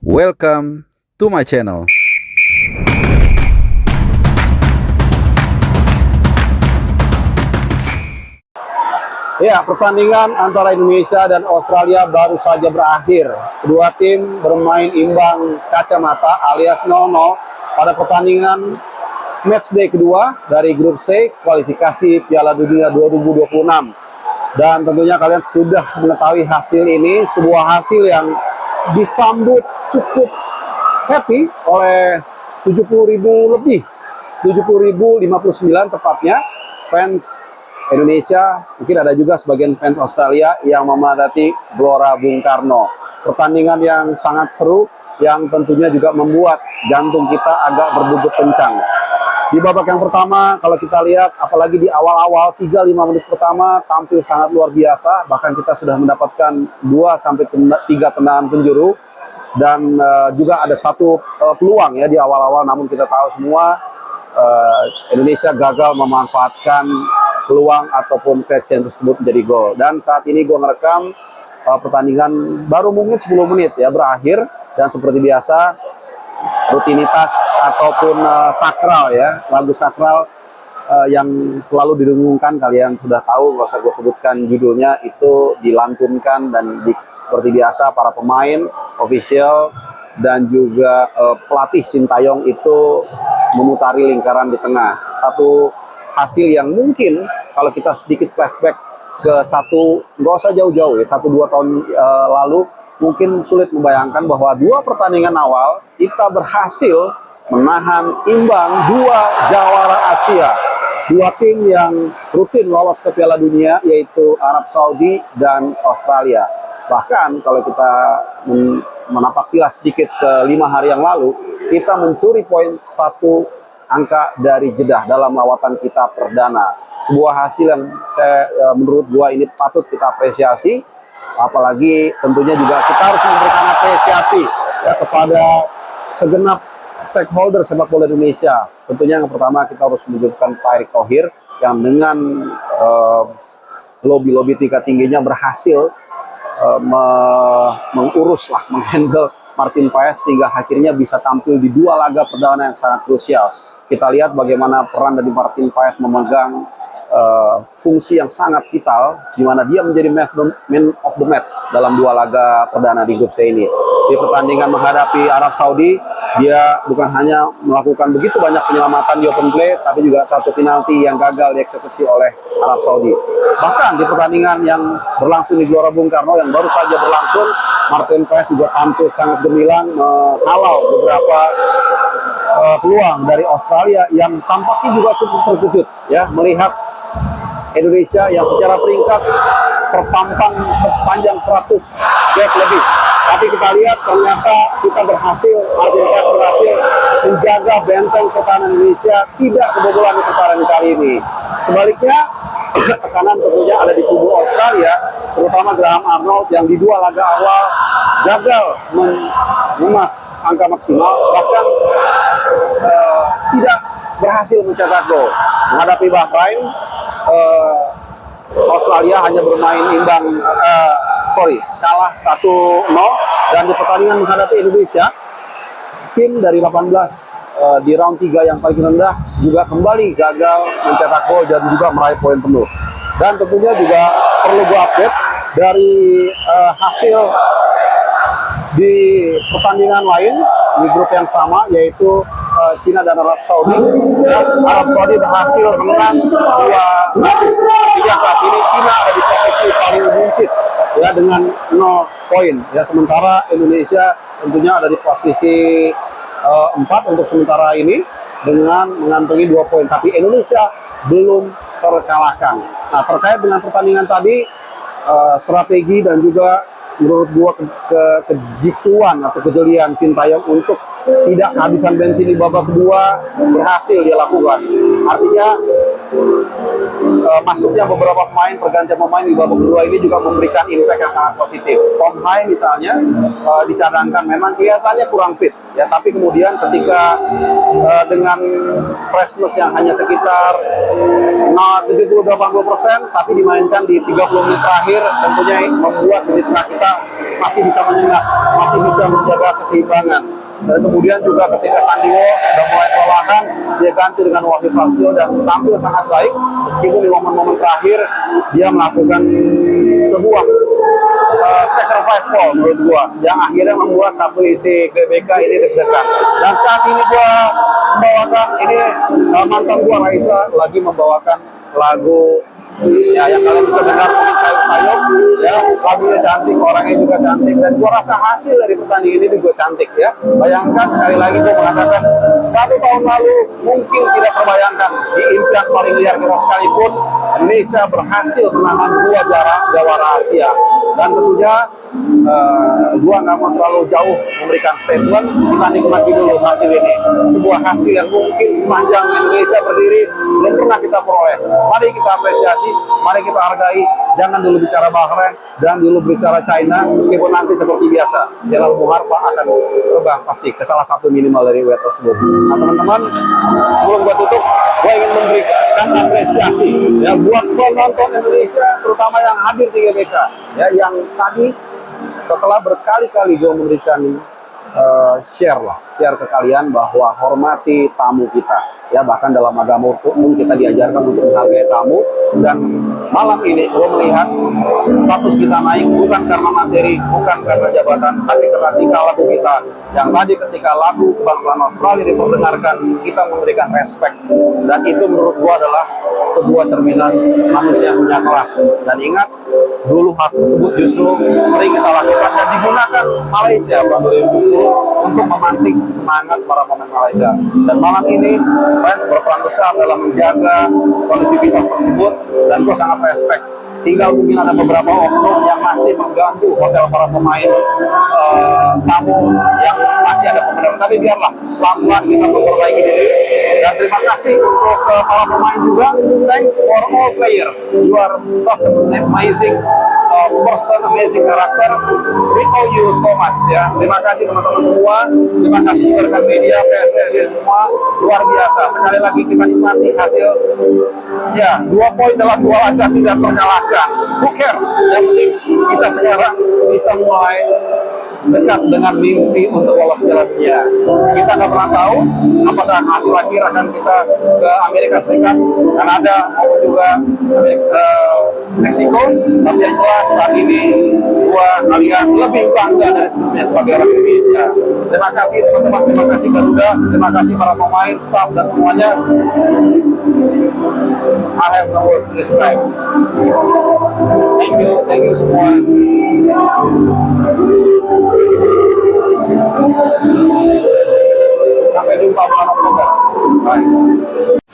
Welcome to my channel. Ya, pertandingan antara Indonesia dan Australia baru saja berakhir. Kedua tim bermain imbang kacamata alias 0-0 pada pertandingan matchday kedua dari grup C kualifikasi Piala Dunia 2026. Dan tentunya kalian sudah mengetahui hasil ini, sebuah hasil yang disambut cukup happy oleh 70.000 lebih, 70.059 tepatnya fans Indonesia. Mungkin ada juga sebagian fans Australia yang memadati Gelora Bung Karno. Pertandingan yang sangat seru, yang tentunya juga membuat jantung kita agak berdegup kencang. Di babak yang pertama, kalau kita lihat, apalagi di awal-awal 3-5 menit pertama, tampil sangat luar biasa. Bahkan kita sudah mendapatkan 2-3 tendangan penjuru. Dan juga ada satu peluang ya di awal-awal, namun kita tahu semua Indonesia gagal memanfaatkan peluang ataupun create chance tersebut menjadi gol. Dan saat ini gue ngerekam pertandingan baru mungkin 10 menit ya berakhir, dan seperti biasa rutinitas ataupun sakral ya, lagu sakral yang selalu didengungkan, kalian sudah tahu, nggak usah gue sebutkan judulnya, itu dilantunkan dan seperti biasa para pemain, official dan juga pelatih Sintayong itu memutari lingkaran di tengah. Satu hasil yang mungkin kalau kita sedikit flashback ke nggak usah jauh-jauh ya, 1-2 tahun lalu, mungkin sulit membayangkan bahwa 2 pertandingan awal kita berhasil menahan imbang 2 jawara Asia, 2 tim yang rutin lolos ke Piala Dunia, yaitu Arab Saudi dan Australia. Bahkan kalau kita menapak tilas sedikit ke 5 hari yang lalu, kita mencuri poin 1 angka dari Jeddah dalam lawatan kita perdana. Sebuah hasil yang menurut gua ini patut kita apresiasi, apalagi tentunya juga kita harus memberikan apresiasi ya kepada segenap stakeholder sepak bola Indonesia. Tentunya yang pertama kita harus menunjukkan Pak Erick Thohir yang dengan lobby tingkat tingginya berhasil menghandle Martin Paes sehingga akhirnya bisa tampil di 2 laga perdana yang sangat krusial. Kita lihat bagaimana peran dari Martin Paes memegang fungsi yang sangat vital, di mana dia menjadi man of the match dalam 2 laga perdana di grup C ini. Di pertandingan menghadapi Arab Saudi, dia bukan hanya melakukan begitu banyak penyelamatan di open play, tapi juga 1 penalti yang gagal dieksekusi oleh Arab Saudi. Bahkan di pertandingan yang berlangsung di Gelora Bung Karno yang baru saja berlangsung, Martin Paes juga tampil sangat gemilang, menghalau beberapa peluang dari Australia yang tampaknya juga cukup terkejut ya melihat Indonesia yang secara peringkat terpampang sepanjang 100 gap lebih. Tapi kita lihat ternyata kita berhasil, Martin Paes berhasil menjaga benteng pertahanan Indonesia tidak kebobolan di pertandingan kali ini. Sebaliknya, tekanan tentunya ada di kubu Australia, terutama Graham Arnold yang di 2 laga awal gagal mengemas angka maksimal, bahkan tidak berhasil mencetak gol. Menghadapi Bahrain, Australia hanya bermain kalah 1-0, dan di pertandingan menghadapi Indonesia, tim dari 18 di round 3 yang paling rendah juga kembali gagal mencetak gol dan juga meraih poin penuh. Dan tentunya juga perlu gue update dari hasil di pertandingan lain di grup yang sama, yaitu Cina dan Arab Saudi. Arab Saudi berhasil menang 2-1. Hingga saat ini Cina ada di posisi paling buncit ya dengan 0 poin ya, sementara Indonesia tentunya ada di posisi 4 untuk sementara ini dengan mengantongi 2 poin, tapi Indonesia belum terkalahkan. Nah, terkait dengan pertandingan tadi, strategi dan juga menurut gua kejituan atau kejelian Sintayong untuk tidak kehabisan bensin di babak kedua berhasil dia lakukan. Artinya masuknya beberapa pemain, pergantian pemain di babak kedua ini juga memberikan impact yang sangat positif. Tom Hai misalnya dicadangkan, memang kelihatannya kurang fit ya, tapi kemudian ketika dengan freshness yang hanya sekitar 70-80%, tapi dimainkan di 30 menit terakhir, tentunya membuat di tengah kita masih bisa menyengat, masih bisa menjaga keseimbangan. Dan kemudian juga ketika Sandy Walsh sudah mulai kelelahan, dia ganti dengan Wahyu Prasetyo dan tampil sangat baik, meskipun di momen-momen terakhir dia melakukan sebuah sacrifice goal menurut gua, yang akhirnya membuat satu isi GBK ini deg-degan. Dan saat ini gua membawakan ini, mantan gua Raisa lagi membawakan lagu ya yang kalian bisa dengar mungkin sayup-sayup ya, lagunya cantik, orangnya juga cantik, dan gua rasa hasil dari pertandingan ini juga cantik ya. Bayangkan, sekali lagi gua mengatakan, 1 tahun lalu mungkin tidak terbayangkan di impian paling liar kita sekalipun Indonesia berhasil menahan 2 jawara Asia. Dan tentunya gua nggak mau terlalu jauh memberikan statement, kita nikmati dulu hasil ini, sebuah hasil yang mungkin sepanjang Indonesia berdiri belum pernah kita peroleh. Mari kita apresiasi, mari kita hargai. Jangan dulu bicara Bahrain, dan dulu bicara China, meskipun nanti seperti biasa Jenderal Bung Harpa akan terbang pasti ke salah satu minimal dari WET tersebut. Nah teman-teman, sebelum gua tutup, gua ingin memberikan apresiasi ya buat penonton Indonesia, terutama yang hadir di GBK ya, yang tadi setelah berkali-kali gue memberikan share ke kalian bahwa hormati tamu kita ya, bahkan dalam agama umum kita diajarkan untuk menghargai tamu. Dan malam ini gue melihat status kita naik bukan karena materi, bukan karena jabatan, tapi karena tingkah laku kita yang tadi ketika lagu kebangsaan Australia diperdengarkan, kita memberikan respect, dan itu menurut gue adalah sebuah cerminan manusia yang punya kelas. Dan ingat, dulu hal tersebut justru sering kita lakukan dan digunakan Malaysia tahun 2010 untuk memantik semangat para pemain Malaysia. Dan malam ini Friends berperan besar dalam menjaga kondisivitas tersebut, dan gue sangat respect. Tinggal mungkin ada beberapa oknum yang masih mengganggu hotel para pemain tamu yang masih ada pembenaran, tapi biarlah, pelan-pelan kita memperbaiki diri. Dan terima kasih untuk para pemain juga. Thanks for all players, you are such an amazing person, amazing karakter. We owe you so much ya. Terima kasih teman-teman semua, terima kasih juga rekan media, PSSI semua, luar biasa. Sekali lagi kita nikmati hasil ya, 2 poin dalam 2 laga tidak terkalahkan. Who cares? Yang penting kita sekarang bisa mulai dekat dengan mimpi untuk lolos Piala Dunia. Kita nggak pernah tahu apakah hasil akhir akan kita ke Amerika Serikat, Kanada, maupun juga Meksiko. Tapi yang jelas saat ini kalian lebih bangga dari sebelumnya sebagai orang Indonesia. Terima kasih teman-teman, terima kasih Garuda, terima kasih para pemain, staff, dan semuanya. I have no words to describe. Thank you semua. Sampai jumpa bulan Oktober. Bye.